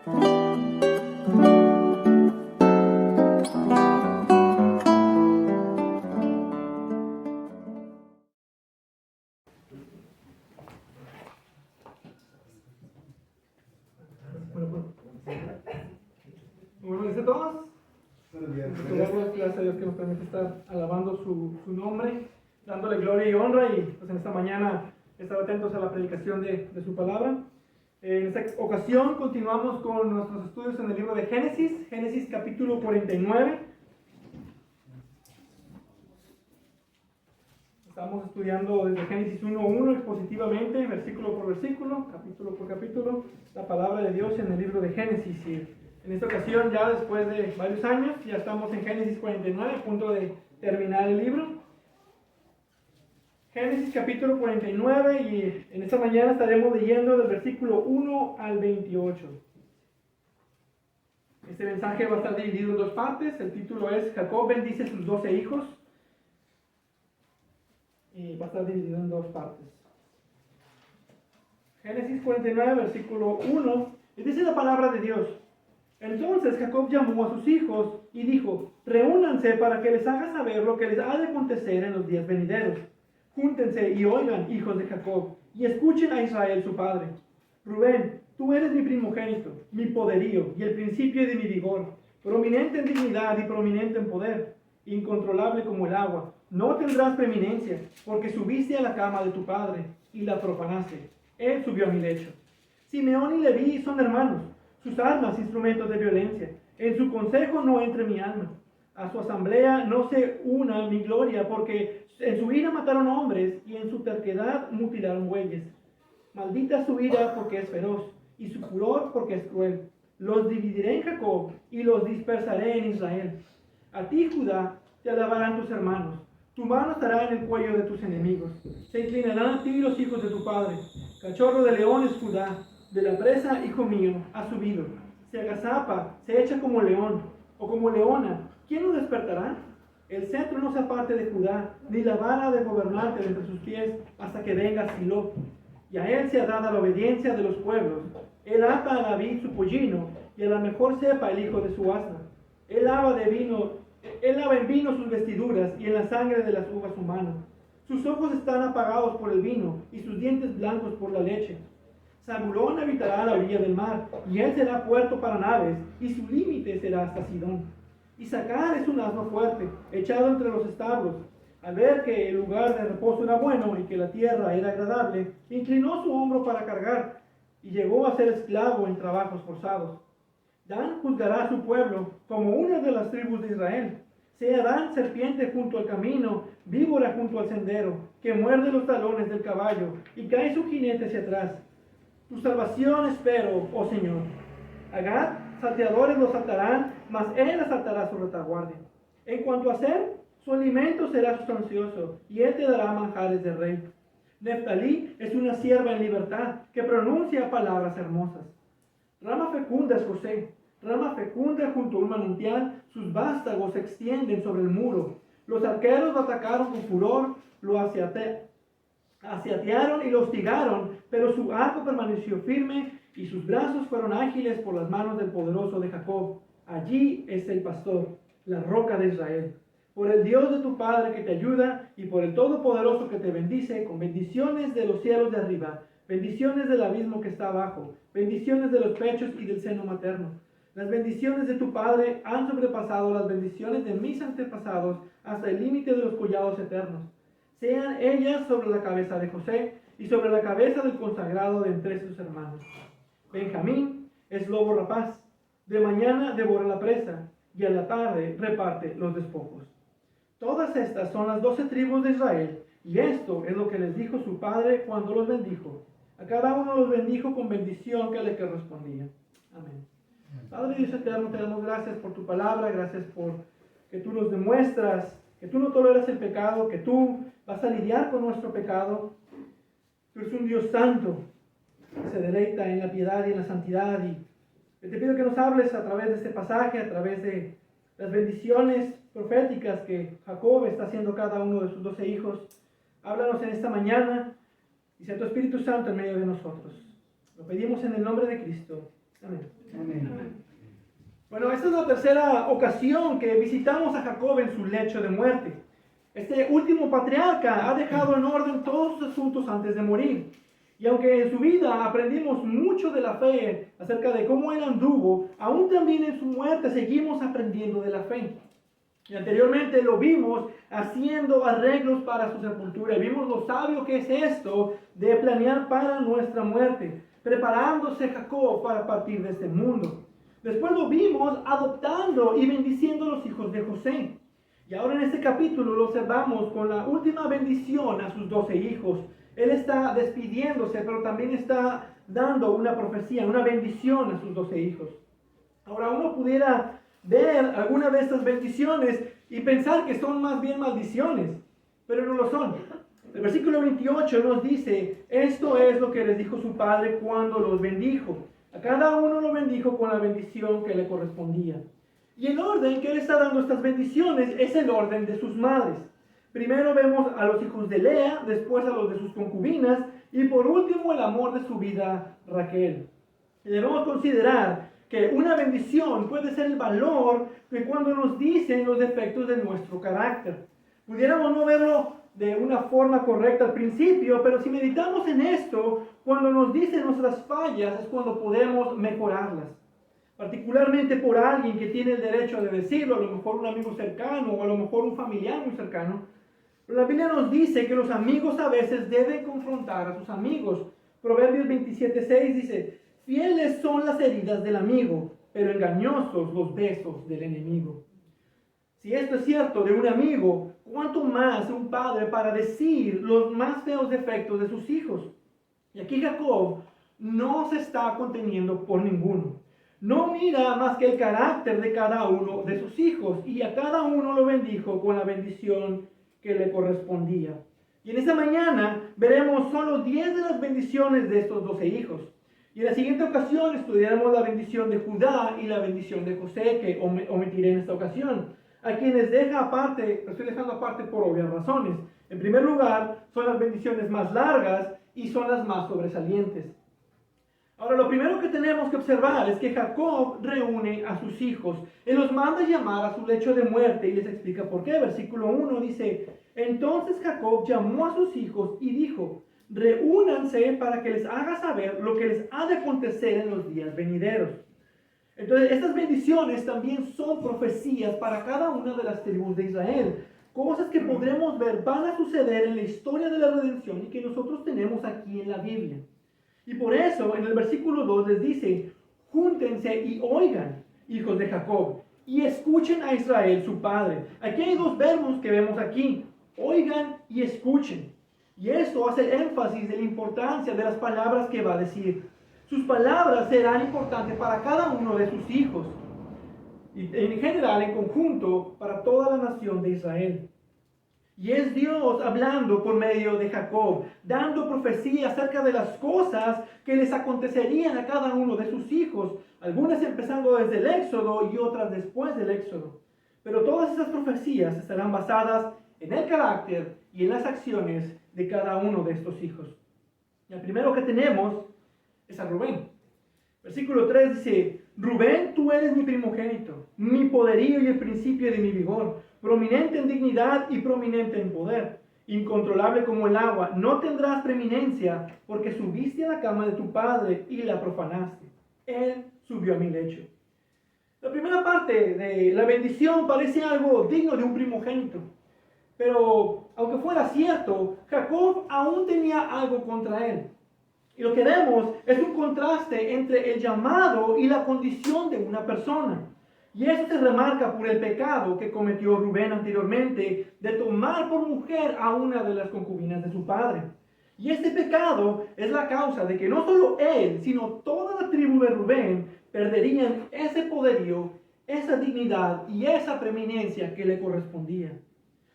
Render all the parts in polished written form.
Buenos días a todos. Gracias a Dios que nos permite estar alabando su nombre, dándole gloria y honra, y pues en esta mañana estar atentos a la predicación de su palabra. En esta ocasión continuamos con nuestros estudios en el libro de Génesis capítulo 49. Estamos estudiando desde Génesis 1:1 expositivamente, versículo por versículo, capítulo por capítulo, la palabra de Dios en el libro de Génesis. Y en esta ocasión, ya después de varios años, ya estamos en Génesis 49, a punto de terminar el libro. Génesis capítulo 49, y en esta mañana estaremos leyendo del versículo 1 al 28. Este mensaje va a estar dividido en dos partes. El título es Jacob bendice a sus 12 hijos. Y va a estar dividido en dos partes. Génesis 49, versículo 1, y dice la palabra de Dios: Entonces Jacob llamó a sus hijos y dijo: Reúnanse para que les haga saber lo que les ha de acontecer en los días venideros. Júntense y oigan, hijos de Jacob, y escuchen a Israel su padre. Rubén, tú eres mi primogénito, mi poderío y el principio de mi vigor, prominente en dignidad y prominente en poder, incontrolable como el agua. No tendrás preeminencia, porque subiste a la cama de tu padre y la profanaste. Él subió a mi lecho. Simeón y Leví son hermanos, sus armas instrumentos de violencia. En su consejo no entre mi alma. A su asamblea no se una mi gloria, porque en su ira mataron hombres y en su terquedad mutilaron bueyes. Maldita su ira porque es feroz, y su furor porque es cruel. Los dividiré en Jacob y los dispersaré en Israel. A ti, Judá, te alabarán tus hermanos. Tu mano estará en el cuello de tus enemigos. Se inclinarán a ti los hijos de tu padre. Cachorro de leones, Judá, de la presa, hijo mío, ha subido. Se agazapa, se echa como león, o como leona. ¿Quién lo despertará? El cetro no se aparte de Judá, ni la vara de gobernarte entre sus pies, hasta que venga Silo. Y a él se ha dado la obediencia de los pueblos. Él ata a David su pollino, y a la mejor cepa el hijo de su asna. Él lava en vino sus vestiduras, y en la sangre de las uvas su mano. Sus ojos están apagados por el vino, y sus dientes blancos por la leche. Zabulón habitará a la orilla del mar, y él será puerto para naves, y su límite será hasta Sidón. Isaacar es un asno fuerte, echado entre los establos. Al ver que el lugar de reposo era bueno y que la tierra era agradable, inclinó su hombro para cargar, y llegó a ser esclavo en trabajos forzados. Dan juzgará a su pueblo como una de las tribus de Israel. Sea Dan serpiente junto al camino, víbora junto al sendero, que muerde los talones del caballo y cae su jinete hacia atrás. Tu salvación espero, oh Señor. A Gad, salteadores lo saltarán, mas él asaltará su retaguardia. En cuanto a Ser, su alimento será sustancioso, y él te dará manjares de rey. Neftalí es una sierva en libertad, que pronuncia palabras hermosas. Rama fecunda es José, rama fecunda junto a un manantial, sus vástagos se extienden sobre el muro. Los arqueros lo atacaron con furor, lo asiatearon y lo hostigaron, pero su arco permaneció firme y sus brazos fueron ágiles por las manos del poderoso de Jacob. Allí es el pastor, la roca de Israel. Por el Dios de tu Padre que te ayuda y por el Todopoderoso que te bendice con bendiciones de los cielos de arriba, bendiciones del abismo que está abajo, bendiciones de los pechos y del seno materno. Las bendiciones de tu Padre han sobrepasado las bendiciones de mis antepasados hasta el límite de los collados eternos. Sean ellas sobre la cabeza de José y sobre la cabeza del consagrado de entre sus hermanos. Benjamín es lobo rapaz, de mañana devora la presa y a la tarde reparte los despojos. Todas estas son las 12 tribus de Israel, y esto es lo que les dijo su padre cuando los bendijo. A cada uno los bendijo con bendición que le correspondía. Amén. Padre Dios eterno, te damos gracias por tu palabra, gracias por que tú nos demuestras que tú no toleras el pecado, que tú vas a lidiar con nuestro pecado. Tú eres un Dios santo que se deleita en la piedad y en la santidad, y te pido que nos hables a través de este pasaje, a través de las bendiciones proféticas que Jacob está haciendo a cada uno de sus 12 hijos. Háblanos en esta mañana y sea tu Espíritu Santo en medio de nosotros. Lo pedimos en el nombre de Cristo. Amén. Amén. Bueno, esta es la tercera ocasión que visitamos a Jacob en su lecho de muerte. Este último patriarca ha dejado en orden todos sus asuntos antes de morir. Y aunque en su vida aprendimos mucho de la fe acerca de cómo él anduvo, aún también en su muerte seguimos aprendiendo de la fe. Y anteriormente lo vimos haciendo arreglos para su sepultura. Y vimos lo sabio que es esto de planear para nuestra muerte, preparándose Jacob para partir de este mundo. Después lo vimos adoptando y bendiciendo a los hijos de José. Y ahora en este capítulo lo observamos con la última bendición a sus 12 hijos. Él está despidiéndose, pero también está dando una profecía, una bendición a sus 12 hijos. Ahora uno pudiera ver alguna de estas bendiciones y pensar que son más bien maldiciones, pero no lo son. El versículo 28 nos dice, esto es lo que les dijo su padre cuando los bendijo. A cada uno lo bendijo con la bendición que le correspondía. Y el orden que él está dando estas bendiciones es el orden de sus madres. Primero vemos a los hijos de Lea, después a los de sus concubinas y por último el amor de su vida, Raquel. Y debemos considerar que una bendición puede ser el valor que cuando nos dicen los defectos de nuestro carácter. Pudiéramos no verlo de una forma correcta al principio, pero si meditamos en esto, cuando nos dicen nuestras fallas es cuando podemos mejorarlas. Particularmente por alguien que tiene el derecho de decirlo, a lo mejor un amigo cercano o a lo mejor un familiar muy cercano. Pero la Biblia nos dice que los amigos a veces deben confrontar a sus amigos. Proverbios 27:6 dice, fieles son las heridas del amigo, pero engañosos los besos del enemigo. Si esto es cierto de un amigo, ¿cuánto más un padre para decir los más feos defectos de sus hijos? Y aquí Jacob no se está conteniendo por ninguno. No mira más que el carácter de cada uno de sus hijos y a cada uno lo bendijo con la bendición que le correspondía. Y en esta mañana veremos solo 10 de las bendiciones de estos 12 hijos. Y en la siguiente ocasión estudiaremos la bendición de Judá y la bendición de José, que omitiré en esta ocasión, a quienes estoy dejando aparte por obvias razones. En primer lugar, son las bendiciones más largas y son las más sobresalientes. Ahora, lo primero que tenemos que observar es que Jacob reúne a sus hijos. Él los manda a llamar a su lecho de muerte y les explica por qué. Versículo 1 dice, entonces Jacob llamó a sus hijos y dijo, reúnanse para que les haga saber lo que les ha de acontecer en los días venideros. Entonces, estas bendiciones también son profecías para cada una de las tribus de Israel. Cosas que podremos ver van a suceder en la historia de la redención y que nosotros tenemos aquí en la Biblia. Y por eso en el versículo 2 les dice, júntense y oigan, hijos de Jacob, y escuchen a Israel su padre. Aquí hay dos verbos que vemos aquí, oigan y escuchen. Y esto hace énfasis de la importancia de las palabras que va a decir. Sus palabras serán importantes para cada uno de sus hijos, y en general, en conjunto, para toda la nación de Israel. Y es Dios hablando por medio de Jacob, dando profecía acerca de las cosas que les acontecerían a cada uno de sus hijos, algunas empezando desde el Éxodo y otras después del Éxodo. Pero todas esas profecías estarán basadas en el carácter y en las acciones de cada uno de estos hijos. Y el primero que tenemos es a Rubén. Versículo 3 dice, Rubén, tú eres mi primogénito, mi poderío y el principio de mi vigor, prominente en dignidad y prominente en poder, incontrolable como el agua. No tendrás preeminencia, porque subiste a la cama de tu padre y la profanaste. Él subió a mi lecho. La primera parte de la bendición parece algo digno de un primogénito. Pero, aunque fuera cierto, Jacob aún tenía algo contra él. Y lo que vemos es un contraste entre el llamado y la condición de una persona. Y eso se remarca por el pecado que cometió Rubén anteriormente de tomar por mujer a una de las concubinas de su padre. Y este pecado es la causa de que no solo él, sino toda la tribu de Rubén perderían ese poderío, esa dignidad y esa preeminencia que le correspondía.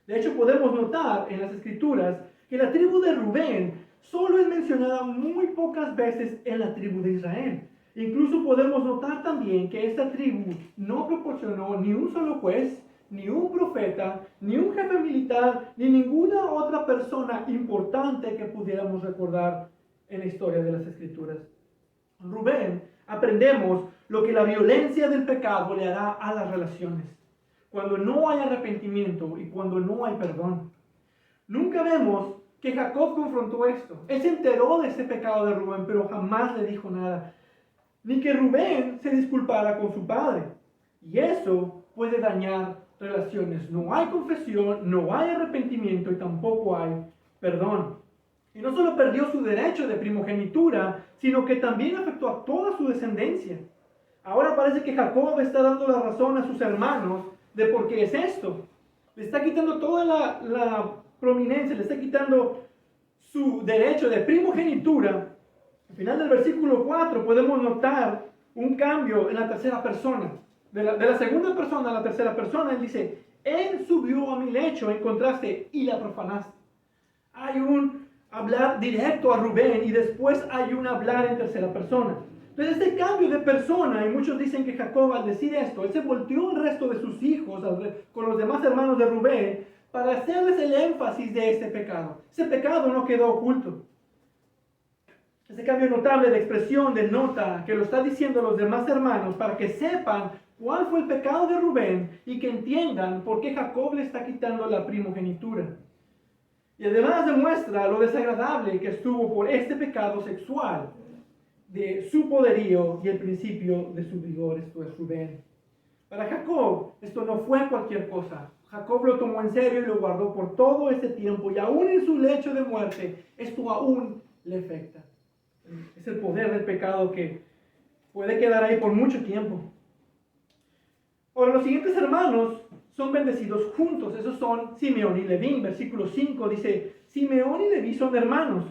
De hecho, podemos notar en las Escrituras que la tribu de Rubén solo es mencionada muy pocas veces en la tribu de Israel. Incluso podemos notar también que esta tribu no proporcionó ni un solo juez, ni un profeta, ni un jefe militar, ni ninguna otra persona importante que pudiéramos recordar en la historia de las Escrituras. Rubén aprendemos lo que la violencia del pecado le hará a las relaciones, cuando no hay arrepentimiento y cuando no hay perdón. Nunca vemos que Jacob confrontó esto. Él se enteró de este pecado de Rubén, pero jamás le dijo nada. Ni que Rubén se disculpara con su padre. Y eso puede dañar relaciones. No hay confesión, no hay arrepentimiento y tampoco hay perdón. Y no solo perdió su derecho de primogenitura, sino que también afectó a toda su descendencia. Ahora parece que Jacob está dando la razón a sus hermanos de por qué es esto. Le está quitando toda la prominencia, le está quitando su derecho de primogenitura. Al final del versículo 4 podemos notar un cambio en la tercera persona. De la segunda persona a la tercera persona, él dice, él subió a mi lecho en contraste y la profanaste. Hay un hablar directo a Rubén y después hay un hablar en tercera persona. Entonces este cambio de persona, y muchos dicen que Jacob al decir esto, él se volteó al resto de sus hijos, con los demás hermanos de Rubén, para hacerles el énfasis de este pecado. Ese pecado no quedó oculto. Ese cambio notable de expresión denota que lo está diciendo a los demás hermanos para que sepan cuál fue el pecado de Rubén y que entiendan por qué Jacob le está quitando la primogenitura. Y además demuestra lo desagradable que estuvo por este pecado sexual de su poderío y el principio de su vigor, esto es Rubén. Para Jacob esto no fue cualquier cosa. Jacob lo tomó en serio y lo guardó por todo ese tiempo, y aún en su lecho de muerte esto aún le afecta. Es el poder del pecado que puede quedar ahí por mucho tiempo. Ahora los siguientes hermanos son bendecidos juntos. Esos son Simeón y Leví. Versículo 5 dice, Simeón y Leví son hermanos,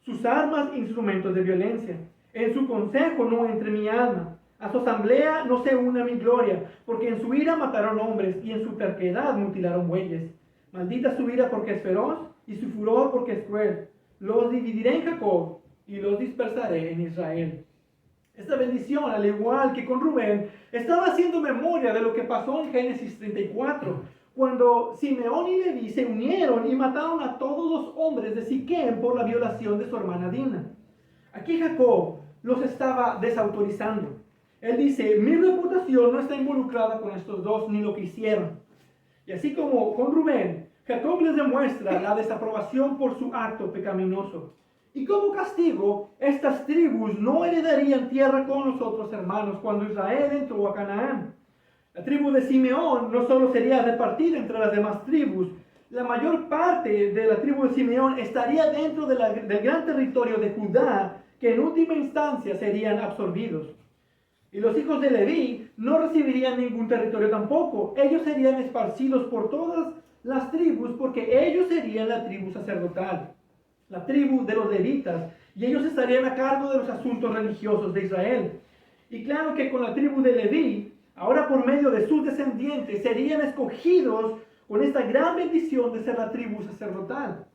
sus armas instrumentos de violencia. En su consejo no entre mi alma, a su asamblea no se una mi gloria, porque en su ira mataron hombres y en su terquedad mutilaron bueyes. Maldita su ira porque es feroz y su furor porque es cruel. Los dividiré en Jacob y los dispersaré en Israel. Esta bendición, al igual que con Rubén, estaba haciendo memoria de lo que pasó en Génesis 34, cuando Simeón y Leví se unieron y mataron a todos los hombres de Siquem por la violación de su hermana Dina. Aquí Jacob los estaba desautorizando. Él dice, mi reputación no está involucrada con estos dos ni lo que hicieron. Y así como con Rubén, Jacob les demuestra la desaprobación por su acto pecaminoso. Y como castigo, estas tribus no heredarían tierra con los otros hermanos cuando Israel entró a Canaán. La tribu de Simeón no solo sería repartida entre las demás tribus, la mayor parte de la tribu de Simeón estaría dentro del gran territorio de Judá, que en última instancia serían absorbidos. Y los hijos de Leví no recibirían ningún territorio tampoco. Ellos serían esparcidos por todas las tribus porque ellos serían la tribu sacerdotal, la tribu de los levitas, y ellos estarían a cargo de los asuntos religiosos de Israel. Y claro que con la tribu de Leví, ahora por medio de sus descendientes, serían escogidos con esta gran bendición de ser la tribu sacerdotal.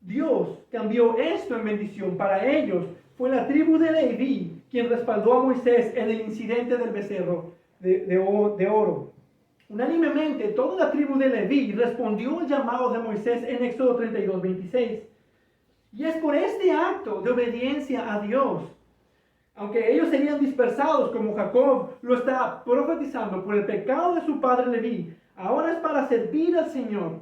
Dios cambió esto en bendición para ellos. Fue la tribu de Leví quien respaldó a Moisés en el incidente del becerro de oro. Unánimemente, toda la tribu de Leví respondió al llamado de Moisés en Éxodo 32:26. Y es por este acto de obediencia a Dios, aunque ellos serían dispersados como Jacob lo está profetizando por el pecado de su padre Leví, ahora es para servir al Señor.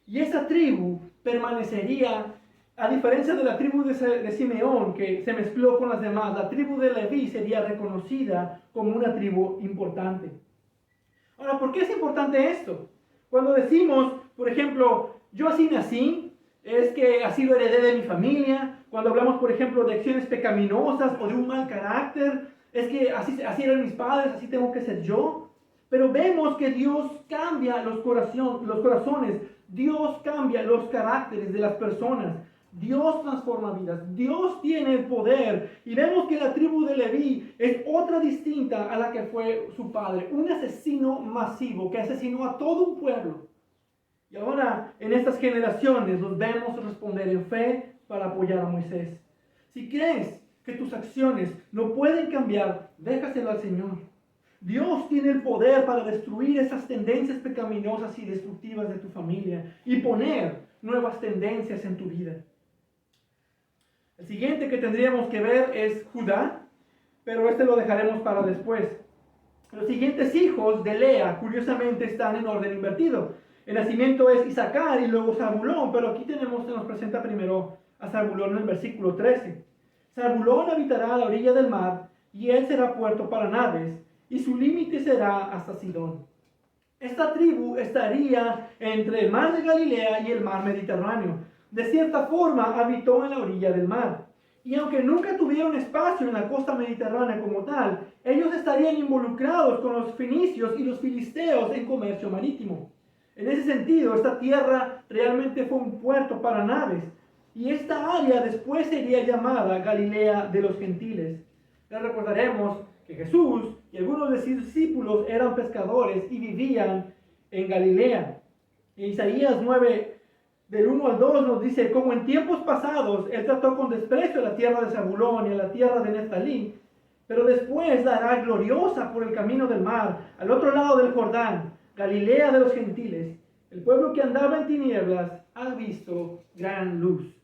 Y esa tribu permanecería, a diferencia de la tribu de Simeón, que se mezcló con las demás, la tribu de Leví sería reconocida como una tribu importante. Ahora, ¿por qué es importante esto? Cuando decimos, por ejemplo, yo así nací, es que así lo heredé de mi familia. Cuando hablamos, por ejemplo, de acciones pecaminosas o de un mal carácter, es que así eran mis padres, así tengo que ser yo. Pero vemos que Dios cambia los corazones, Dios cambia los caracteres de las personas, Dios transforma vidas, Dios tiene el poder. Y vemos que la tribu de Leví es otra distinta a la que fue su padre, un asesino masivo que asesinó a todo un pueblo. Y ahora en estas generaciones los vemos responder en fe para apoyar a Moisés. Si crees que tus acciones no pueden cambiar, déjaselo al Señor. Dios tiene el poder para destruir esas tendencias pecaminosas y destructivas de tu familia y poner nuevas tendencias en tu vida. El siguiente que tendríamos que ver es Judá. pero este lo dejaremos para después. Los siguientes hijos de Lea, curiosamente, están en orden invertido. El nacimiento es Isaacar y luego Zabulón, pero aquí se nos presenta primero a Zabulón en el versículo 13. Zabulón habitará a la orilla del mar, y él será puerto para naves, y su límite será hasta Sidón. Esta tribu estaría entre el mar de Galilea y el mar Mediterráneo. De cierta forma, habitó en la orilla del mar. Y aunque nunca tuvieron espacio en la costa mediterránea como tal, ellos estarían involucrados con los fenicios y los filisteos en comercio marítimo. En ese sentido, esta tierra realmente fue un puerto para naves, y esta área después sería llamada Galilea de los Gentiles. Les recordaremos que Jesús y algunos de sus discípulos eran pescadores y vivían en Galilea. En Isaías 9, del 1 al 2 nos dice: como en tiempos pasados él trató con desprecio a la tierra de Zabulón y a la tierra de Neftalí, pero después la hará gloriosa por el camino del mar, al otro lado del Jordán, Galilea de los Gentiles. El pueblo que andaba en tinieblas ha visto gran luz.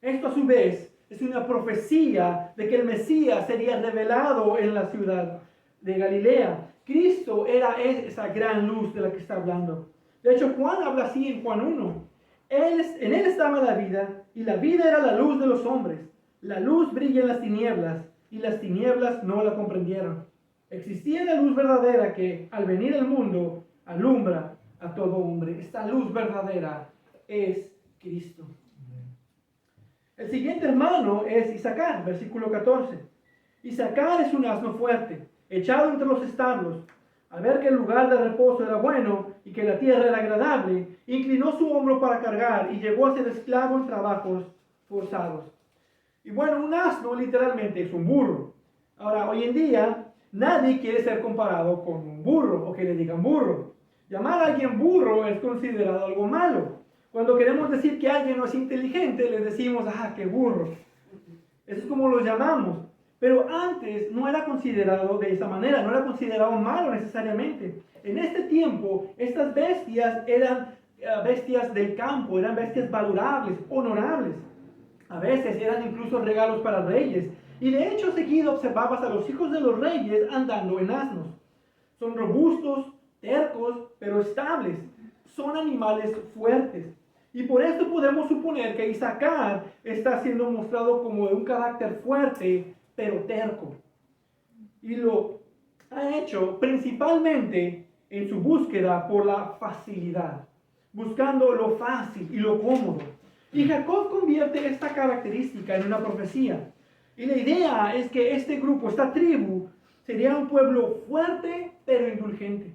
Esto a su vez es una profecía de que el Mesías sería revelado en la ciudad de Galilea. Cristo era esa gran luz de la que está hablando. De hecho, Juan habla así en Juan 1. En él estaba la vida, y la vida era la luz de los hombres. La luz brilla en las tinieblas, y las tinieblas no la comprendieron. Existía la luz verdadera que, al venir al mundo, alumbra a todo hombre. Esta luz verdadera es Cristo. El siguiente hermano es Isaacar, versículo 14. Isaacar es un asno fuerte, echado entre los establos. Al ver que el lugar de reposo era bueno y que la tierra era agradable, inclinó su hombro para cargar y llegó a ser esclavo en trabajos forzados. Y bueno, un asno literalmente es un burro. Ahora, hoy en día, nadie quiere ser comparado con un burro o que le digan burro. Llamar a alguien burro es considerado algo malo. Cuando queremos decir que alguien no es inteligente, les decimos: ¡ah, qué burro! Eso es como lo llamamos. Pero antes no era considerado de esa manera, no era considerado malo necesariamente. En este tiempo, estas bestias eran bestias del campo, eran bestias valorables, honorables. A veces eran incluso regalos para reyes. Y de hecho, seguido observabas a los hijos de los reyes andando en asnos. Son robustos, tercos, pero estables. Son animales fuertes. Y por esto podemos suponer que Isaacar está siendo mostrado como de un carácter fuerte, pero terco. Y lo ha hecho principalmente en su búsqueda por la facilidad, buscando lo fácil y lo cómodo. Y Jacob convierte esta característica en una profecía. Y la idea es que este grupo, esta tribu, sería un pueblo fuerte, pero indulgente,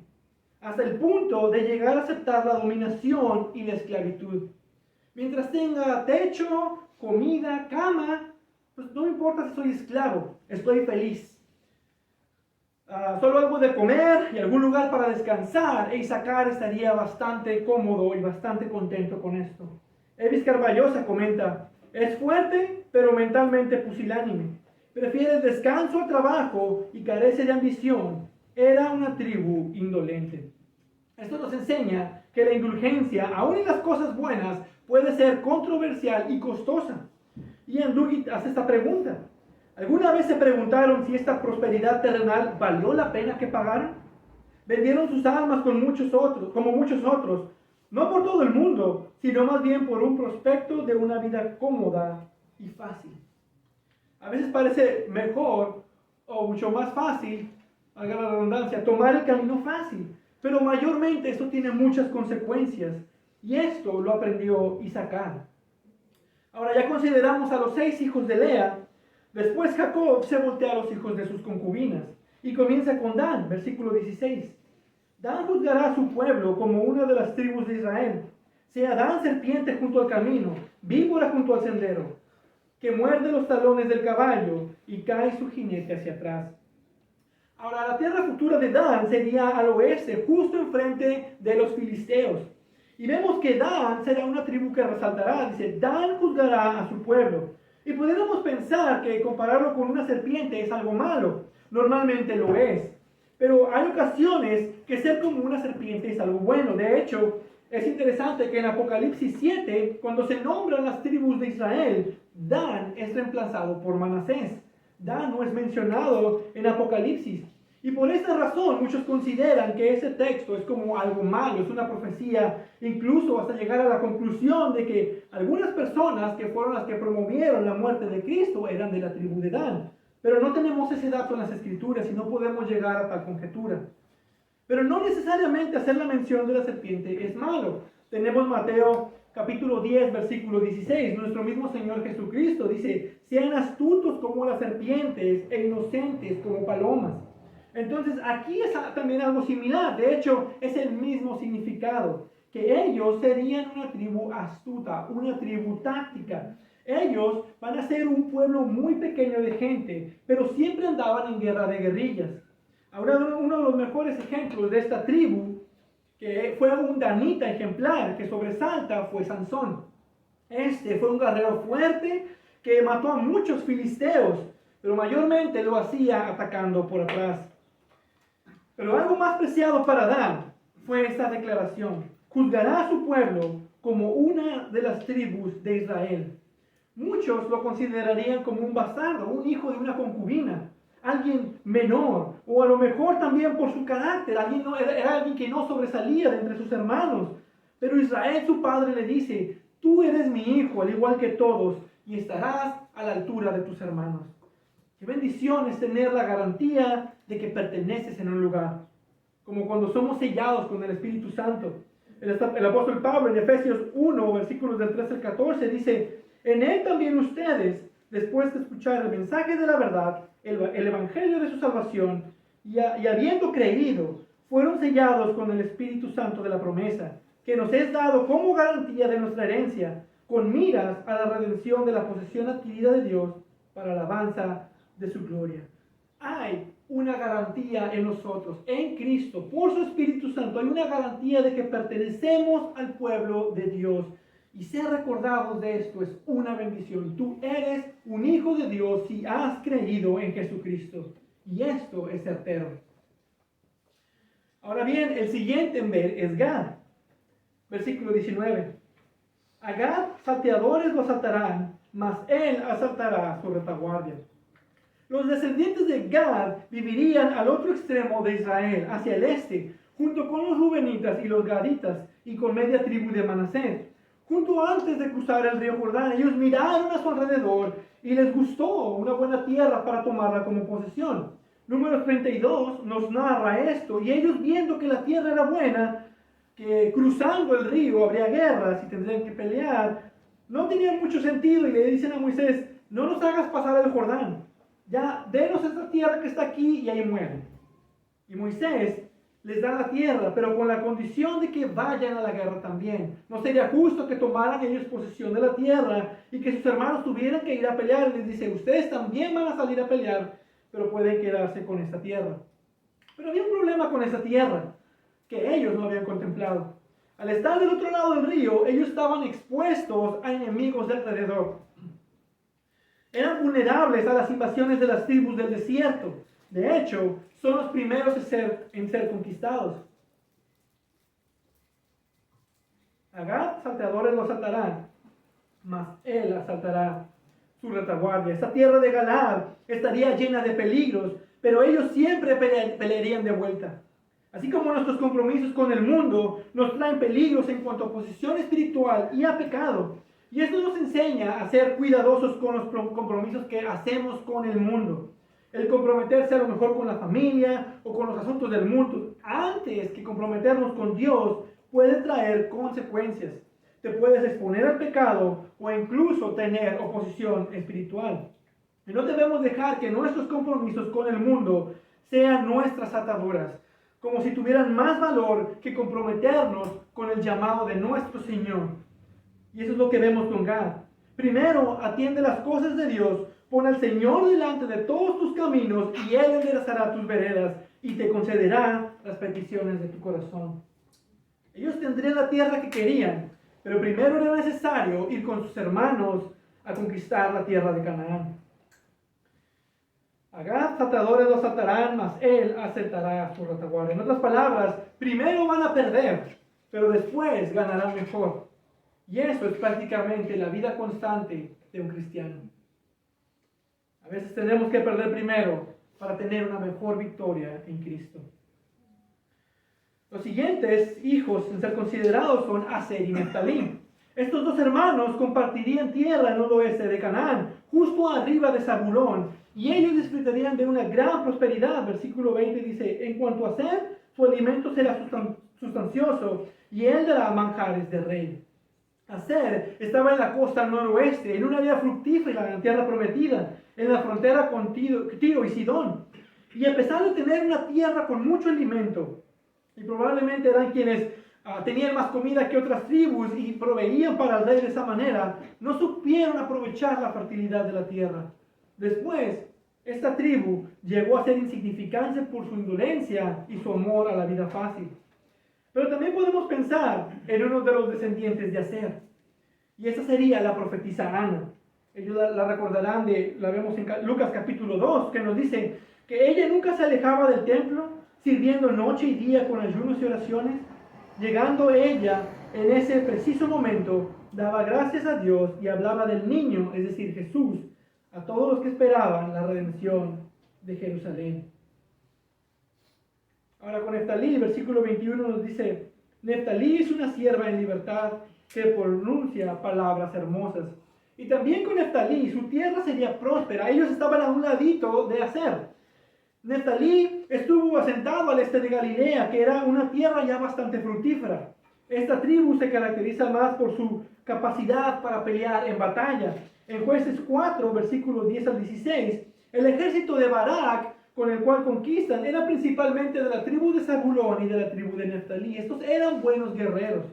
hasta el punto de llegar a aceptar la dominación y la esclavitud. Mientras tenga techo, comida, cama, pues no importa si soy esclavo, estoy feliz. Solo algo de comer y algún lugar para descansar, e Isaacar estaría bastante cómodo y bastante contento con esto. Elvis Carballosa comenta: es fuerte, pero mentalmente pusilánime. Prefiere el descanso al trabajo y carece de ambición. Era una tribu indolente. Esto nos enseña que la indulgencia, aun en las cosas buenas, puede ser controversial y costosa. Ian Duguid hace esta pregunta: ¿alguna vez se preguntaron si esta prosperidad terrenal valió la pena que pagaron? Vendieron sus almas como muchos otros, no por todo el mundo, sino más bien por un prospecto de una vida cómoda y fácil. A veces parece mejor o mucho más fácil, haga la redundancia, tomar el camino fácil, pero mayormente esto tiene muchas consecuencias, y esto lo aprendió Isaacar. Ahora ya consideramos a los 6 hijos de Lea. Después Jacob se voltea a los hijos de sus concubinas y comienza con Dan, versículo 16. Dan juzgará a su pueblo como una de las tribus de Israel. Sea Dan serpiente junto al camino, víbora junto al sendero, que muerde los talones del caballo y cae su jinete hacia atrás. Ahora, la tierra futura de Dan sería al oeste, justo enfrente de los filisteos. Y vemos que Dan será una tribu que resaltará. Dice: Dan juzgará a su pueblo. Y pudiéramos pensar que compararlo con una serpiente es algo malo. Normalmente lo es. Pero hay ocasiones que ser como una serpiente es algo bueno. De hecho, es interesante que en Apocalipsis 7, cuando se nombran las tribus de Israel, Dan es reemplazado por Manasés. Dan no es mencionado en Apocalipsis. Y por esta razón muchos consideran que ese texto es como algo malo, es una profecía, incluso hasta llegar a la conclusión de que algunas personas que fueron las que promovieron la muerte de Cristo eran de la tribu de Dan. Pero no tenemos ese dato en las Escrituras y no podemos llegar a tal conjetura. Pero no necesariamente hacer la mención de la serpiente es malo. Tenemos Mateo capítulo 10, versículo 16. Nuestro mismo Señor Jesucristo dice: sean astutos como las serpientes e inocentes como palomas. Entonces aquí es también algo similar. De hecho, es el mismo significado. Que ellos serían una tribu astuta, una tribu táctica. Ellos van a ser un pueblo muy pequeño de gente, pero siempre andaban en guerra de guerrillas. Ahora, uno de los mejores ejemplos de esta tribu, que fue un danita ejemplar que sobresalta, fue Sansón. Este fue un guerrero fuerte que mató a muchos filisteos, pero mayormente lo hacía atacando por atrás. Pero algo más preciado para Dan fue esta declaración: juzgará a su pueblo como una de las tribus de Israel. Muchos lo considerarían como un bastardo, un hijo de una concubina, alguien menor, o a lo mejor también por su carácter, era alguien que no sobresalía de entre sus hermanos. Pero Israel, su padre, le dice: tú eres mi hijo, al igual que todos, y estarás a la altura de tus hermanos. Qué bendición es tener la garantía de que perteneces en un lugar, como cuando somos sellados con el Espíritu Santo. El apóstol Pablo en Efesios 1, versículos del 13 al 14, dice: en él también ustedes, después de escuchar el mensaje de la verdad, el evangelio de su salvación, y habiendo creído, fueron sellados con el Espíritu Santo de la promesa, que nos es dado como garantía de nuestra herencia, con miras a la redención de la posesión adquirida de Dios para la alabanza de su gloria. Hay una garantía en nosotros, en Cristo, por su Espíritu Santo. Hay una garantía de que pertenecemos al pueblo de Dios. Y ser recordados de esto es una bendición. Tú eres un hijo de Dios si has creído en Jesucristo. Y esto es certero. Ahora bien, el siguiente en ver es Gad. Versículo 19. A Gad salteadores lo asaltarán, mas él asaltará su retaguardia. Los descendientes de Gad vivirían al otro extremo de Israel, hacia el este, junto con los rubenitas y los gaditas, y con media tribu de Manasés. Junto antes de cruzar el río Jordán, ellos miraron a su alrededor y les gustó una buena tierra para tomarla como posesión. Número 32 nos narra esto: y ellos, viendo que la tierra era buena, que cruzando el río habría guerras y tendrían que pelear, no tenían mucho sentido, y le dicen a Moisés: no nos hagas pasar el Jordán, ya denos esta tierra que está aquí y ahí mueren. Y Moisés les da la tierra, pero con la condición de que vayan a la guerra también. No sería justo que tomaran ellos posesión de la tierra y que sus hermanos tuvieran que ir a pelear. Les dice: ustedes también van a salir a pelear, pero pueden quedarse con esta tierra. Pero había un problema con esa tierra que ellos no habían contemplado. Al estar del otro lado del río, ellos estaban expuestos a enemigos de alrededor. Eran vulnerables a las invasiones de las tribus del desierto. De hecho, son los primeros en ser conquistados. A Gad salteadores lo asaltarán, mas él asaltará su retaguardia. Esta tierra de Galaad estaría llena de peligros, pero ellos siempre pelearían de vuelta. Así como nuestros compromisos con el mundo nos traen peligros en cuanto a posición espiritual y a pecado. Y esto nos enseña a ser cuidadosos con los compromisos que hacemos con el mundo. El comprometerse a lo mejor con la familia o con los asuntos del mundo, antes que comprometernos con Dios, puede traer consecuencias. Te puedes exponer al pecado o incluso tener oposición espiritual. Y no debemos dejar que nuestros compromisos con el mundo sean nuestras ataduras, como si tuvieran más valor que comprometernos con el llamado de nuestro Señor. Y eso es lo que vemos con Gad. Primero, atiende las cosas de Dios. Pon al Señor delante de todos tus caminos y Él enderezará tus veredas y te concederá las peticiones de tu corazón. Ellos tendrían la tierra que querían, pero primero era necesario ir con sus hermanos a conquistar la tierra de Canaán. A Gad salteadores lo asaltarán, mas él asaltará su retaguardia. En otras palabras, primero van a perder, pero después ganarán mejor. Y eso es prácticamente la vida constante de un cristiano. A A veces tenemos que perder primero para tener una mejor victoria en Cristo. Los siguientes hijos en ser considerados son Aser y Neftalí. Estos dos hermanos compartirían tierra en el oeste de Canaán, justo arriba de Zabulón, y ellos disfrutarían de una gran prosperidad. Versículo 20 dice, en cuanto a Aser, su alimento será sustancioso, y él dará manjares de rey. Aser estaba en la costa noroeste, en un área fructífera, en la tierra prometida, en la frontera con Tiro y Sidón. Y a pesar de tener una tierra con mucho alimento, y probablemente eran quienes tenían más comida que otras tribus y proveían para el rey de esa manera, no supieron aprovechar la fertilidad de la tierra. Después, esta tribu llegó a ser insignificante por su indolencia y su amor a la vida fácil. Pero también podemos pensar en uno de los descendientes de Aser, y esa sería la profetisa Ana. Ellos la recordarán, la vemos en Lucas capítulo 2, que nos dice que ella nunca se alejaba del templo, sirviendo noche y día con ayunos y oraciones. Llegando ella, en ese preciso momento, daba gracias a Dios y hablaba del niño, es decir, Jesús, a todos los que esperaban la redención de Jerusalén. Ahora con Neftalí, versículo 21 nos dice, Neftalí es una sierva en libertad que pronuncia palabras hermosas. Y también con Neftalí, su tierra sería próspera. Ellos estaban a un ladito de Aser. Neftalí estuvo asentado al este de Galilea, que era una tierra ya bastante fructífera. Esta tribu se caracteriza más por su capacidad para pelear en batalla. En Jueces 4, versículos 10 al 16, el ejército de Barak, con el cual conquistan, era principalmente de la tribu de Zabulón y de la tribu de Neftalí. Estos eran buenos guerreros.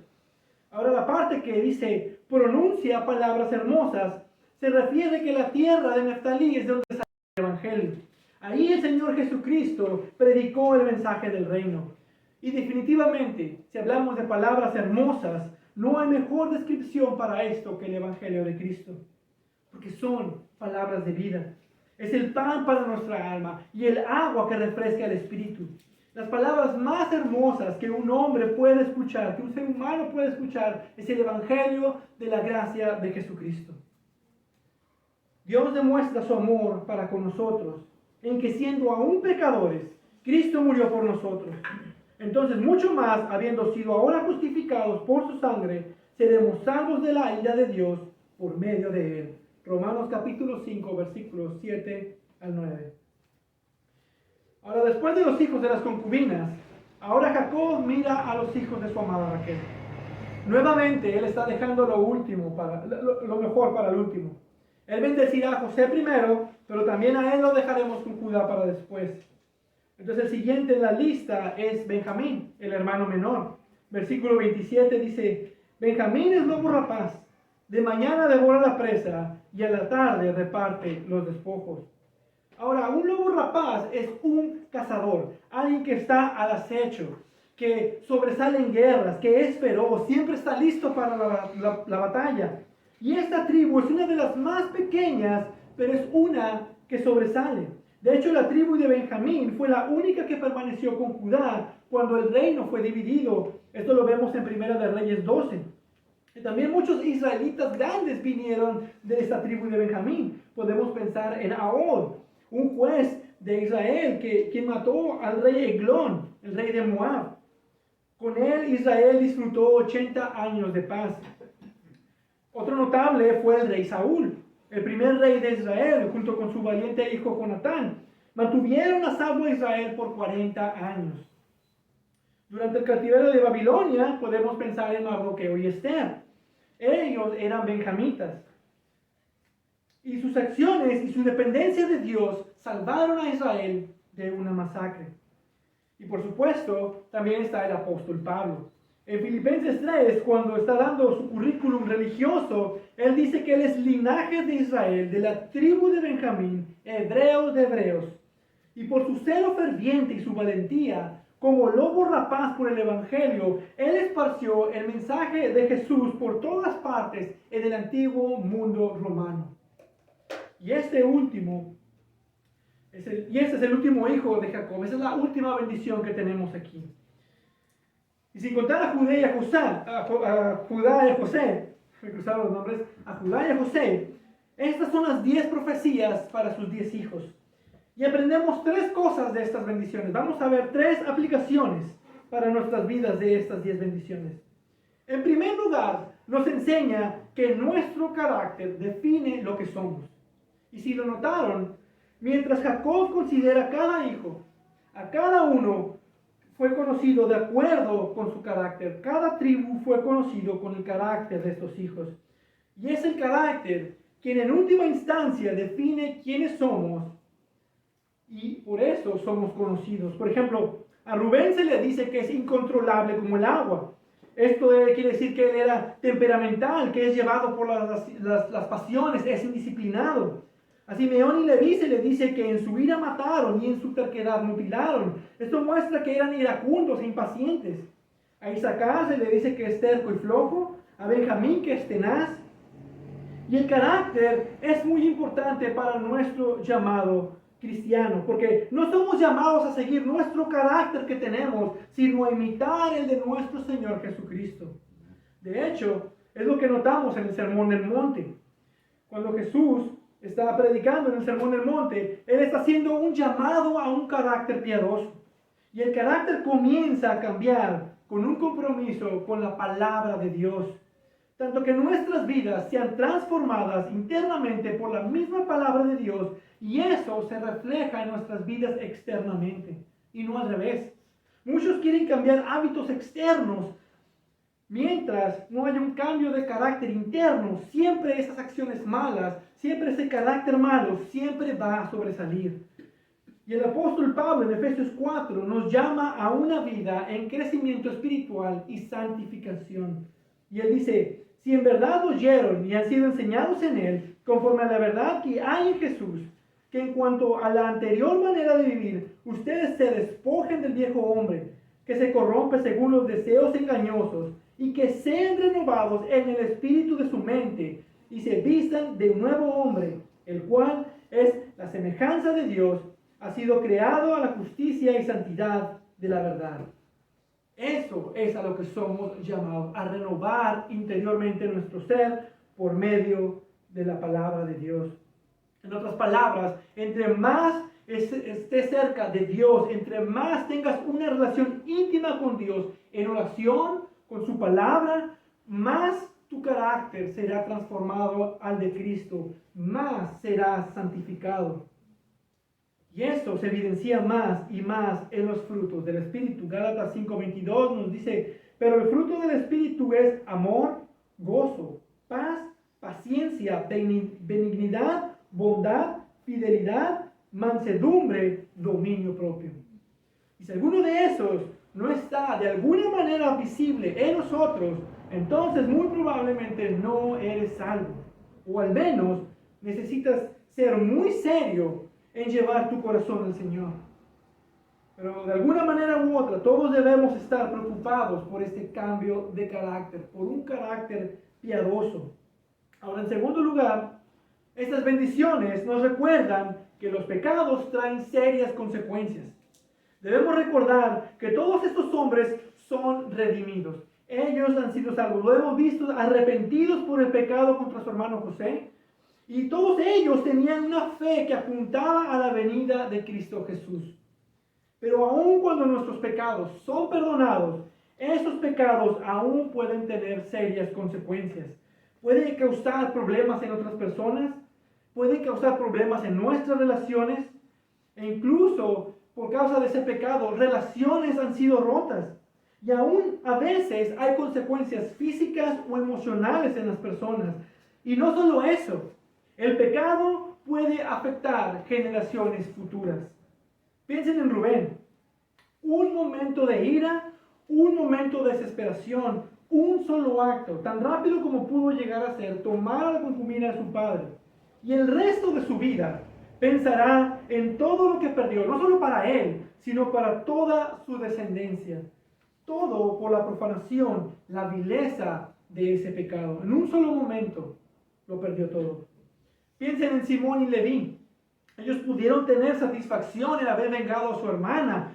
Ahora la parte que dice, pronuncia palabras hermosas, se refiere que la tierra de Neftalí es de donde sale el evangelio. Ahí el Señor Jesucristo predicó el mensaje del reino. Y definitivamente, si hablamos de palabras hermosas, no hay mejor descripción para esto que el Evangelio de Cristo. Porque son palabras de vida. Es el pan para nuestra alma y el agua que refresca el espíritu. Las palabras más hermosas que un hombre puede escuchar, que un ser humano puede escuchar, es el Evangelio de la gracia de Jesucristo. Dios demuestra su amor para con nosotros en que siendo aún pecadores, Cristo murió por nosotros. Entonces, mucho más, habiendo sido ahora justificados por su sangre, seremos salvos de la ira de Dios por medio de él. Romanos capítulo 5, versículos 7 al 9. Ahora, después de los hijos de las concubinas, ahora Jacob mira a los hijos de su amada Raquel. Nuevamente, él está dejando lo mejor para el último. Él bendecirá a José primero, pero también a él lo dejaremos con Judá para después. Entonces el siguiente en la lista es Benjamín, el hermano menor. Versículo 27 dice, Benjamín es lobo rapaz, de mañana devora la presa y a la tarde reparte los despojos. Ahora, un lobo rapaz es un cazador, alguien que está al acecho, que sobresale en guerras, que es feroz, siempre está listo para la batalla. Y esta tribu es una de las más pequeñas, pero es una que sobresale. De hecho, la tribu de Benjamín fue la única que permaneció con Judá cuando el reino fue dividido. Esto lo vemos en Primera de Reyes 12. Y también muchos israelitas grandes vinieron de esta tribu de Benjamín. Podemos pensar en Ahod, un juez de Israel quien mató al rey Eglón, el rey de Moab. Con él Israel disfrutó 80 años de paz. Otro notable fue el rey Saúl, el primer rey de Israel, junto con su valiente hijo Jonatán. Mantuvieron a salvo a Israel por 40 años. Durante el cautiverio de Babilonia podemos pensar en Mardoqueo y Esther. Ellos eran benjamitas. Y sus acciones y su dependencia de Dios salvaron a Israel de una masacre. Y por supuesto, también está el apóstol Pablo. En Filipenses 3, cuando está dando su currículum religioso, él dice que él es linaje de Israel, de la tribu de Benjamín, hebreos de hebreos. Y por su celo ferviente y su valentía, como lobo rapaz por el evangelio, él esparció el mensaje de Jesús por todas partes en el antiguo mundo romano. Y este es el último hijo de Jacob. Esa es la última bendición que tenemos aquí. Y sin contar a Judá y a José, me cruzaron los nombres, a Judá y a José, Estas son las 10 profecías para sus 10 hijos. Y aprendemos 3 cosas de estas bendiciones. Vamos a ver 3 aplicaciones para nuestras vidas de estas 10 bendiciones. En primer lugar, nos enseña que nuestro carácter define lo que somos. Y si lo notaron, mientras Jacob considera a cada hijo, a cada uno fue conocido de acuerdo con su carácter. Cada tribu fue conocido con el carácter de estos hijos. Y es el carácter quien en última instancia define quiénes somos. Y por eso somos conocidos. Por ejemplo, a Rubén se le dice que es incontrolable como el agua. Esto quiere decir que él era temperamental, que es llevado por las pasiones, es indisciplinado. A Simeón y Leví se le dice que en su ira mataron y en su terquedad mutilaron. Esto muestra que eran iracundos e impacientes. A Isaacar se le dice que es terco y flojo. A Benjamín que es tenaz. Y el carácter es muy importante para nuestro llamado cristiano, porque no somos llamados a seguir nuestro carácter que tenemos, sino a imitar el de nuestro Señor Jesucristo. De hecho, es lo que notamos en el Sermón del Monte. Cuando Jesús está predicando en el Sermón del Monte, Él está haciendo un llamado a un carácter piadoso. Y el carácter comienza a cambiar con un compromiso con la palabra de Dios. Tanto que nuestras vidas sean transformadas internamente por la misma palabra de Dios, y eso se refleja en nuestras vidas externamente, y no al revés. Muchos quieren cambiar hábitos externos, mientras no haya un cambio de carácter interno. Siempre esas acciones malas, siempre ese carácter malo, siempre va a sobresalir. Y el apóstol Pablo en Efesios 4 nos llama a una vida en crecimiento espiritual y santificación. Y él dice: si en verdad oyeron y han sido enseñados en él, conforme a la verdad que hay en Jesús, que en cuanto a la anterior manera de vivir, ustedes se despojen del viejo hombre, que se corrompe según los deseos engañosos, y que sean renovados en el espíritu de su mente, y se vistan de un nuevo hombre, el cual es la semejanza de Dios, ha sido creado a la justicia y santidad de la verdad. Eso es a lo que somos llamados, a renovar interiormente nuestro ser por medio de la palabra de Dios. En otras palabras, entre más estés cerca de Dios, entre más tengas una relación íntima con Dios, en oración, con su palabra, más tu carácter será transformado al de Cristo, más serás santificado. Y esto se evidencia más y más en los frutos del Espíritu. Gálatas 5:22 nos dice: pero el fruto del Espíritu es amor, gozo, paz, paciencia, benignidad, bondad, fidelidad, mansedumbre, dominio propio. Y si alguno de esos no está de alguna manera visible en nosotros, entonces muy probablemente no eres salvo. O al menos necesitas ser muy serio en llevar tu corazón al Señor. Pero de alguna manera u otra, todos debemos estar preocupados por este cambio de carácter, por un carácter piadoso. Ahora, en segundo lugar, estas bendiciones nos recuerdan que los pecados traen serias consecuencias. Debemos recordar que todos estos hombres son redimidos. Ellos han sido salvos. Lo hemos visto, arrepentidos por el pecado contra su hermano José. Y todos ellos tenían una fe que apuntaba a la venida de Cristo Jesús. Pero aun cuando nuestros pecados son perdonados, esos pecados aún pueden tener serias consecuencias. Puede causar problemas en otras personas, puede causar problemas en nuestras relaciones, e incluso por causa de ese pecado, relaciones han sido rotas. Y aún a veces hay consecuencias físicas o emocionales en las personas. Y no solo eso, el pecado puede afectar generaciones futuras. Piensen en Rubén. Un momento de ira, un momento de desesperación, un solo acto, tan rápido como pudo llegar a ser, tomar a la concubina de su padre. Y el resto de su vida pensará en todo lo que perdió, no solo para él, sino para toda su descendencia. Todo por la profanación, la vileza de ese pecado. En un solo momento lo perdió todo. Piensen en Simón y Leví. Ellos pudieron tener satisfacción en haber vengado a su hermana.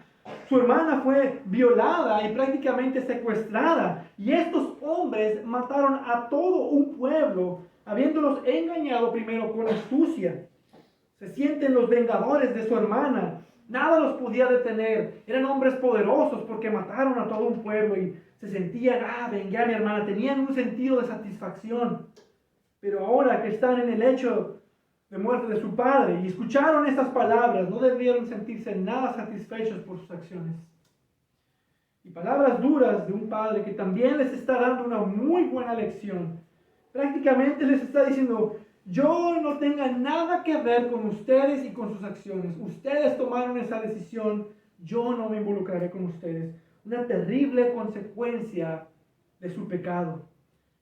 Su hermana fue violada y prácticamente secuestrada. Y estos hombres mataron a todo un pueblo habiéndolos engañado primero con astucia. Se sienten los vengadores de su hermana. Nada los podía detener. Eran hombres poderosos porque mataron a todo un pueblo y se sentían, vengué a mi hermana. Tenían un sentido de satisfacción. Pero ahora que están en el hecho de muerte de su padre y escucharon estas palabras, no debieron sentirse nada satisfechos por sus acciones. Y palabras duras de un padre que también les está dando una muy buena lección. Prácticamente les está diciendo, yo no tenga nada que ver con ustedes y con sus acciones. Ustedes tomaron esa decisión, yo no me involucraré con ustedes. Una terrible consecuencia de su pecado.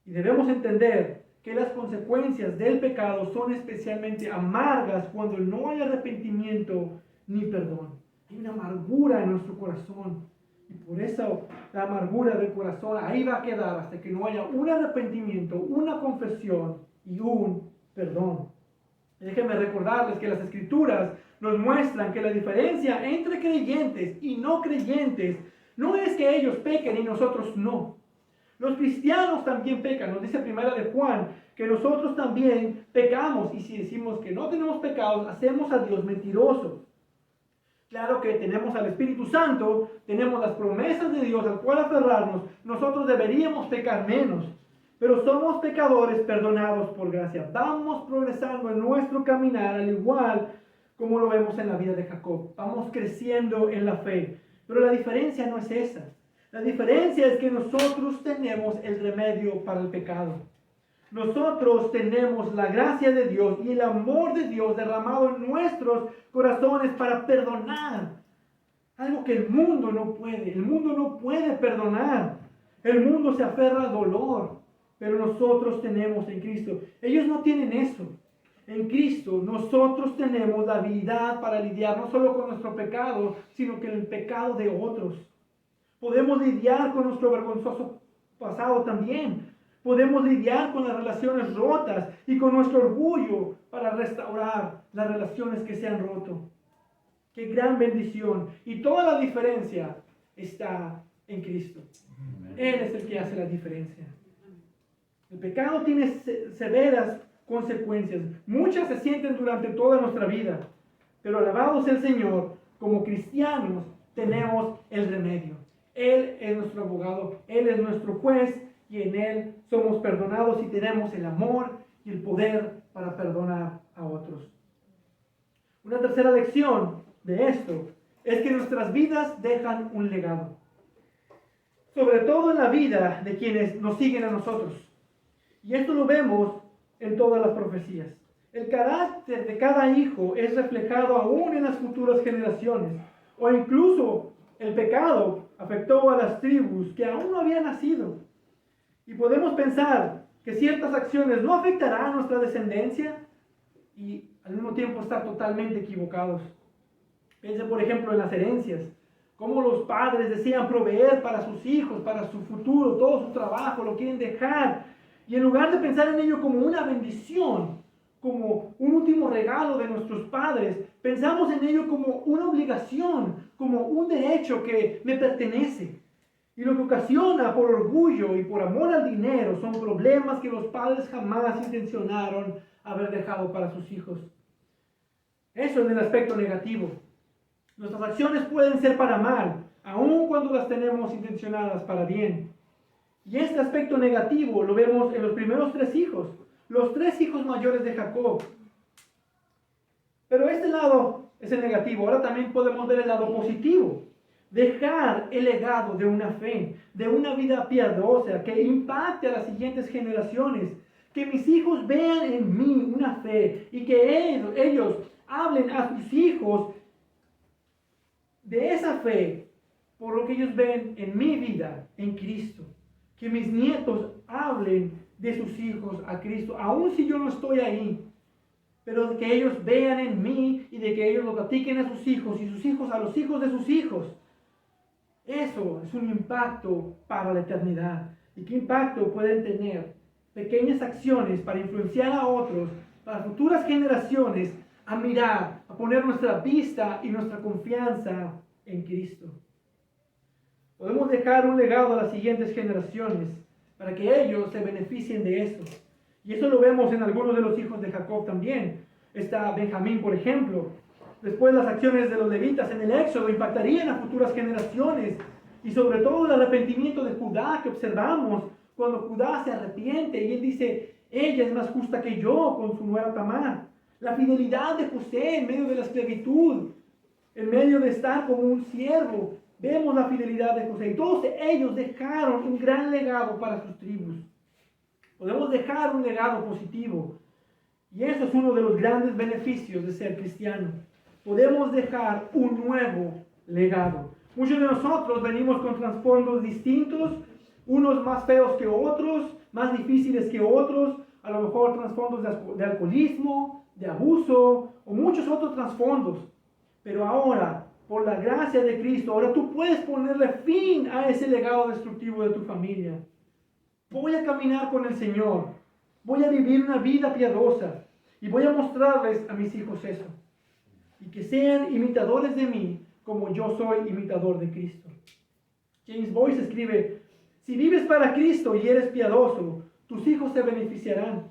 Y debemos entender que las consecuencias del pecado son especialmente amargas cuando no hay arrepentimiento ni perdón. Hay una amargura en nuestro corazón. Y por eso la amargura del corazón ahí va a quedar hasta que no haya un arrepentimiento, una confesión y un perdón. Déjenme recordarles que las Escrituras nos muestran que la diferencia entre creyentes y no creyentes no es que ellos pequen y nosotros no. Los cristianos también pecan. Nos dice primera de Juan que nosotros también pecamos. Y si decimos que no tenemos pecados, hacemos a Dios mentiroso. Claro que tenemos al Espíritu Santo, tenemos las promesas de Dios al cual aferrarnos. Nosotros deberíamos pecar menos. Pero somos pecadores perdonados por gracia. Vamos progresando en nuestro caminar al igual como lo vemos en la vida de Jacob. Vamos creciendo en la fe. Pero la diferencia no es esa. La diferencia es que nosotros tenemos el remedio para el pecado. Nosotros tenemos la gracia de Dios y el amor de Dios derramado en nuestros corazones para perdonar. Algo que el mundo no puede. El mundo no puede perdonar. El mundo se aferra al dolor. Pero nosotros tenemos en Cristo. Ellos no tienen eso. En Cristo nosotros tenemos la habilidad para lidiar no solo con nuestro pecado, sino con el pecado de otros. Podemos lidiar con nuestro vergonzoso pasado también. Podemos lidiar con las relaciones rotas y con nuestro orgullo para restaurar las relaciones que se han roto. ¡Qué gran bendición! Y toda la diferencia está en Cristo. Él es el que hace la diferencia. El pecado tiene severas consecuencias. Muchas se sienten durante toda nuestra vida. Pero alabado sea el Señor, como cristianos tenemos el remedio. Él es nuestro abogado, Él es nuestro juez y en Él somos perdonados y tenemos el amor y el poder para perdonar a otros. Una tercera lección de esto es que nuestras vidas dejan un legado. Sobre todo en la vida de quienes nos siguen a nosotros. Y esto lo vemos en todas las profecías. El carácter de cada hijo es reflejado aún en las futuras generaciones. O incluso el pecado afectó a las tribus que aún no habían nacido. Y podemos pensar que ciertas acciones no afectarán a nuestra descendencia y al mismo tiempo estar totalmente equivocados. Piensen, por ejemplo, en las herencias. Cómo los padres desean proveer para sus hijos, para su futuro, todo su trabajo, lo quieren dejar. Y en lugar de pensar en ello como una bendición, como un último regalo de nuestros padres, pensamos en ello como una obligación, como un derecho que me pertenece. Y lo que ocasiona por orgullo y por amor al dinero son problemas que los padres jamás intencionaron haber dejado para sus hijos. Eso en el aspecto negativo. Nuestras acciones pueden ser para mal, aun cuando las tenemos intencionadas para bien. Y este aspecto negativo lo vemos en los primeros 3 hijos, los 3 hijos mayores de Jacob. Pero este lado es el negativo. Ahora también podemos ver el lado positivo. Dejar el legado de una fe, de una vida piadosa que impacte a las siguientes generaciones. Que mis hijos vean en mí una fe y que ellos hablen a sus hijos de esa fe por lo que ellos ven en mi vida, en Cristo. Que mis nietos hablen de sus hijos a Cristo, aun si yo no estoy ahí. Pero que ellos vean en mí y de que ellos lo platiquen a sus hijos y sus hijos a los hijos de sus hijos. Eso es un impacto para la eternidad. ¿Y qué impacto pueden tener pequeñas acciones para influenciar a otros, para futuras generaciones, a mirar, a poner nuestra vista y nuestra confianza en Cristo? Podemos dejar un legado a las siguientes generaciones para que ellos se beneficien de eso. Y eso lo vemos en algunos de los hijos de Jacob también. Está Benjamín, por ejemplo. Después las acciones de los levitas en el Éxodo impactarían a futuras generaciones. Y sobre todo el arrepentimiento de Judá que observamos cuando Judá se arrepiente y él dice, ella es más justa que yo con su nuera Tamar. La fidelidad de José en medio de la esclavitud, en medio de estar como un siervo. Vemos la fidelidad de José. Y todos ellos dejaron un gran legado para sus tribus. Podemos dejar un legado positivo. Y eso es uno de los grandes beneficios de ser cristiano. Podemos dejar un nuevo legado. Muchos de nosotros venimos con trasfondos distintos, unos más feos que otros, más difíciles que otros, a lo mejor trasfondos de alcoholismo, de abuso o muchos otros trasfondos. Pero ahora, por la gracia de Cristo, ahora tú puedes ponerle fin a ese legado destructivo de tu familia. Voy a caminar con el Señor, voy a vivir una vida piadosa y voy a mostrarles a mis hijos eso. Y que sean imitadores de mí como yo soy imitador de Cristo. James Boyce escribe, si vives para Cristo y eres piadoso, tus hijos se beneficiarán.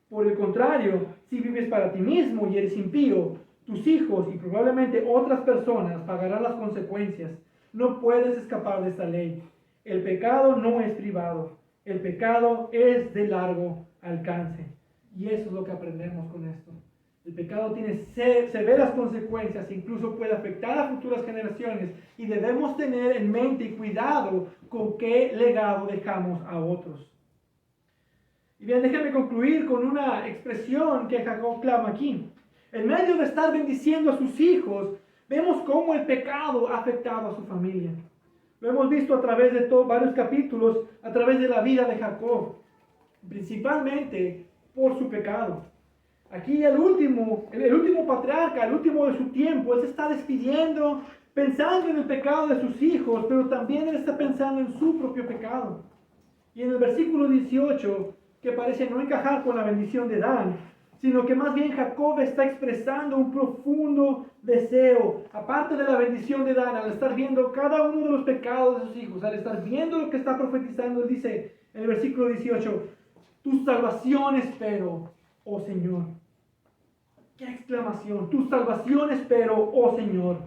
Por el contrario, si vives para ti mismo y eres impío, tus hijos y probablemente otras personas pagarán las consecuencias. No puedes escapar de esta ley. El pecado no es privado. El pecado es de largo alcance. Y eso es lo que aprendemos con esto. El pecado tiene severas consecuencias, incluso puede afectar a futuras generaciones. Y debemos tener en mente y cuidado con qué legado dejamos a otros. Y bien, déjenme concluir con una expresión que Jacob clama aquí. En medio de estar bendiciendo a sus hijos, vemos cómo el pecado ha afectado a su familia. Lo hemos visto a través de varios capítulos, a través de la vida de Jacob, principalmente por su pecado. Aquí el último patriarca, el último de su tiempo, él se está despidiendo, pensando en el pecado de sus hijos, pero también él está pensando en su propio pecado. Y en el versículo 18, que parece no encajar con la bendición de Dan, sino que más bien Jacob está expresando un profundo deseo, aparte de la bendición de Dan, al estar viendo cada uno de los pecados de sus hijos, al estar viendo lo que está profetizando, él dice en el versículo 18, tu salvación espero, oh Señor. ¡Qué exclamación! Tu salvación espero, oh Señor.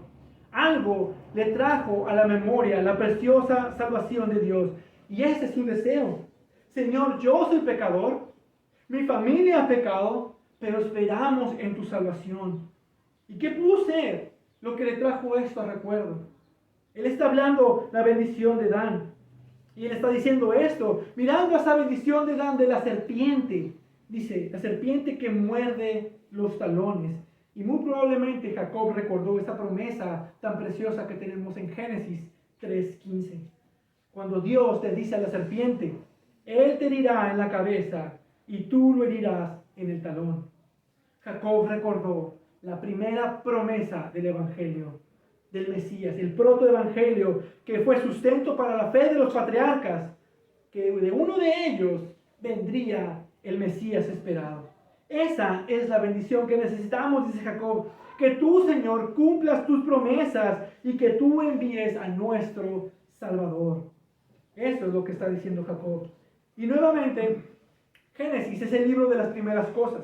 Algo le trajo a la memoria la preciosa salvación de Dios, y ese es su deseo. Señor, yo soy pecador, mi familia ha pecado, pero esperamos en tu salvación. ¿Y qué pudo ser lo que le trajo esto a recuerdo? Él está hablando la bendición de Dan. Y él está diciendo esto, mirando a esa bendición de Dan de la serpiente. Dice, la serpiente que muerde los talones. Y muy probablemente Jacob recordó esa promesa tan preciosa que tenemos en Génesis 3:15. Cuando Dios te dice a la serpiente, Él te herirá en la cabeza y tú lo herirás en el talón. Jacob recordó la primera promesa del Evangelio, del Mesías, el protoevangelio, que fue sustento para la fe de los patriarcas, que de uno de ellos vendría el Mesías esperado. Esa es la bendición que necesitamos, dice Jacob, que tú, Señor, cumplas tus promesas y que tú envíes a nuestro Salvador. Eso es lo que está diciendo Jacob. Y nuevamente, Génesis es el libro de las primeras cosas.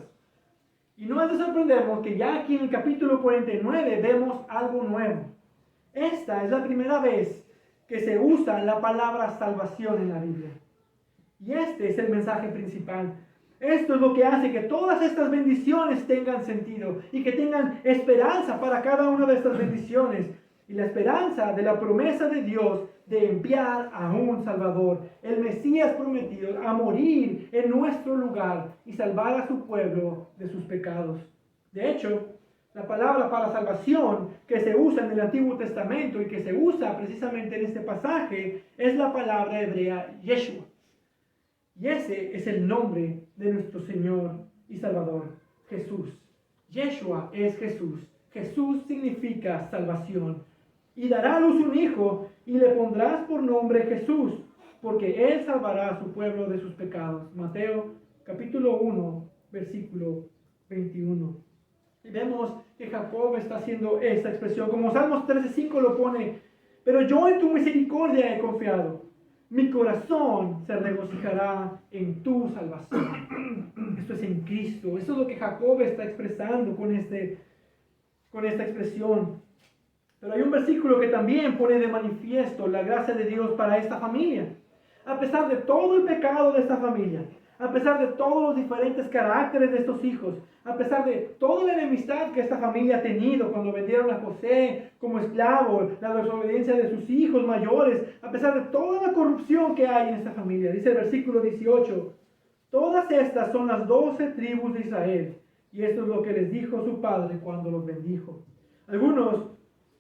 Y no es de sorprendernos que ya aquí en el capítulo 49 vemos algo nuevo. Esta es la primera vez que se usa la palabra salvación en la Biblia. Y este es el mensaje principal. Esto es lo que hace que todas estas bendiciones tengan sentido y que tengan esperanza para cada una de estas bendiciones. Y la esperanza de la promesa de Dios de enviar a un Salvador, el Mesías prometido, a morir en nuestro lugar y salvar a su pueblo de sus pecados. De hecho, la palabra para salvación que se usa en el Antiguo Testamento y que se usa precisamente en este pasaje es la palabra hebrea Yeshua. Y ese es el nombre de nuestro Señor y Salvador, Jesús. Yeshua es Jesús. Jesús significa salvación. Y dará a luz un hijo y le pondrás por nombre Jesús, porque él salvará a su pueblo de sus pecados. Mateo capítulo 1, versículo 21. Y vemos que Jacob está haciendo esta expresión, como Salmos 13:5 lo pone, pero yo en tu misericordia he confiado. mi corazón se regocijará en tu salvación. Esto es en Cristo. Eso es lo que Jacob está expresando con esta expresión. Pero hay un versículo que también pone de manifiesto la gracia de Dios para esta familia. A pesar de todo el pecado de esta familia, a pesar de todos los diferentes caracteres de estos hijos, a pesar de toda la enemistad que esta familia ha tenido cuando vendieron a José como esclavo, la desobediencia de sus hijos mayores, a pesar de toda la corrupción que hay en esta familia, dice el versículo 18, todas estas son las 12 tribus de Israel, y esto es lo que les dijo su padre cuando los bendijo. Algunos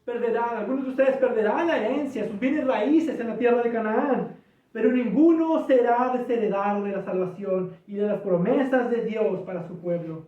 de ustedes perderán la herencia, sus bienes raíces en la tierra de Canaán, pero ninguno será desheredado de la salvación y de las promesas de Dios para su pueblo.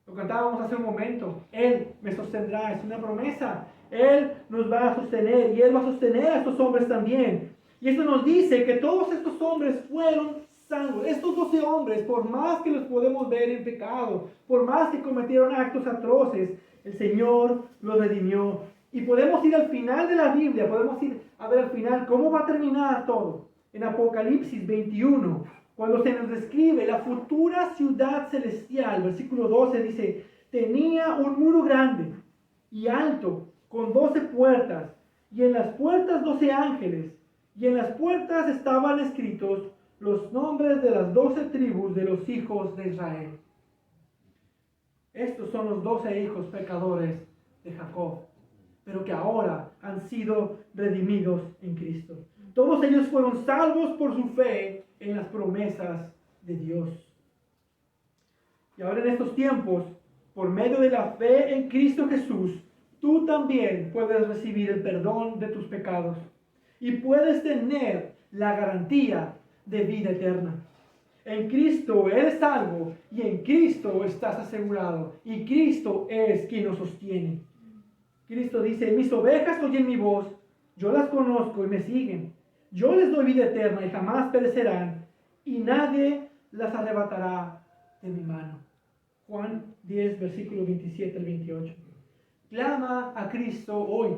Lo cantábamos hace un momento. Él me sostendrá, es una promesa. Él nos va a sostener y Él va a sostener a estos hombres también. Y esto nos dice que todos estos hombres fueron salvos. Estos 12 hombres, por más que los podemos ver en pecado, por más que cometieron actos atroces, el Señor los redimió. Y podemos ir al final de la Biblia, podemos ir a ver al final cómo va a terminar todo. En Apocalipsis 21, cuando se nos describe la futura ciudad celestial, versículo 12 dice, tenía un muro grande y alto, con 12 puertas, y en las puertas 12 ángeles, y en las puertas estaban escritos los nombres de las 12 tribus de los hijos de Israel. Estos son los 12 hijos pecadores de Jacob, pero que ahora han sido redimidos en Cristo. Todos ellos fueron salvos por su fe en las promesas de Dios. Y ahora en estos tiempos, por medio de la fe en Cristo Jesús, tú también puedes recibir el perdón de tus pecados y puedes tener la garantía de vida eterna. En Cristo eres salvo y en Cristo estás asegurado y Cristo es quien nos sostiene. Cristo dice, mis ovejas oyen mi voz, yo las conozco y me siguen. Yo les doy vida eterna y jamás perecerán, y nadie las arrebatará de mi mano. Juan 10, versículo 27 al 28. Clama a Cristo hoy.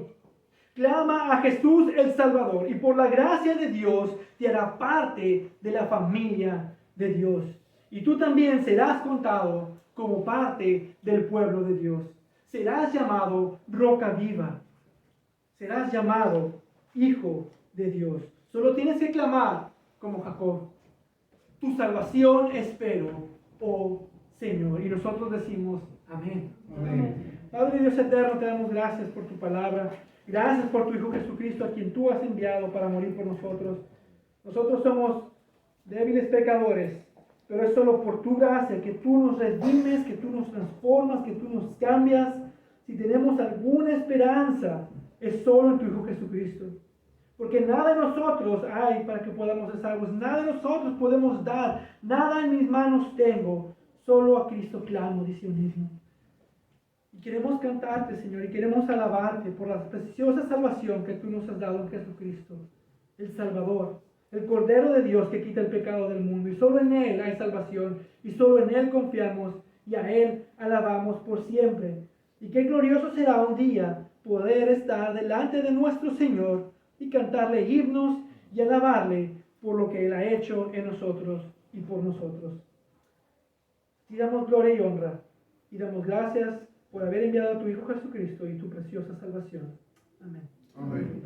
Clama a Jesús el Salvador, y por la gracia de Dios te hará parte de la familia de Dios. Y tú también serás contado como parte del pueblo de Dios. Serás llamado roca viva. Serás llamado hijo de Dios. Solo tienes que clamar como Jacob. Tu salvación espero, oh Señor. Y nosotros decimos amén. Amén. Padre Dios eterno, te damos gracias por tu palabra. Gracias por tu Hijo Jesucristo, a quien tú has enviado para morir por nosotros. Nosotros somos débiles pecadores, pero es solo por tu gracia que tú nos redimes, que tú nos transformas, que tú nos cambias. Si tenemos alguna esperanza, es solo en tu Hijo Jesucristo. Porque nada en nosotros hay para que podamos ser salvos. Nada de nosotros podemos dar. Nada en mis manos tengo. Solo a Cristo clamo, dice un himno. Y queremos cantarte, Señor, y queremos alabarte por la preciosa salvación que tú nos has dado en Jesucristo, el Salvador, el Cordero de Dios que quita el pecado del mundo. Y solo en Él hay salvación, y solo en Él confiamos, y a Él alabamos por siempre. Y qué glorioso será un día poder estar delante de nuestro Señor y cantarle himnos y alabarle por lo que Él ha hecho en nosotros y por nosotros. Y damos gloria y honra, y damos gracias por haber enviado a tu Hijo Jesucristo y tu preciosa salvación. Amén. Amén.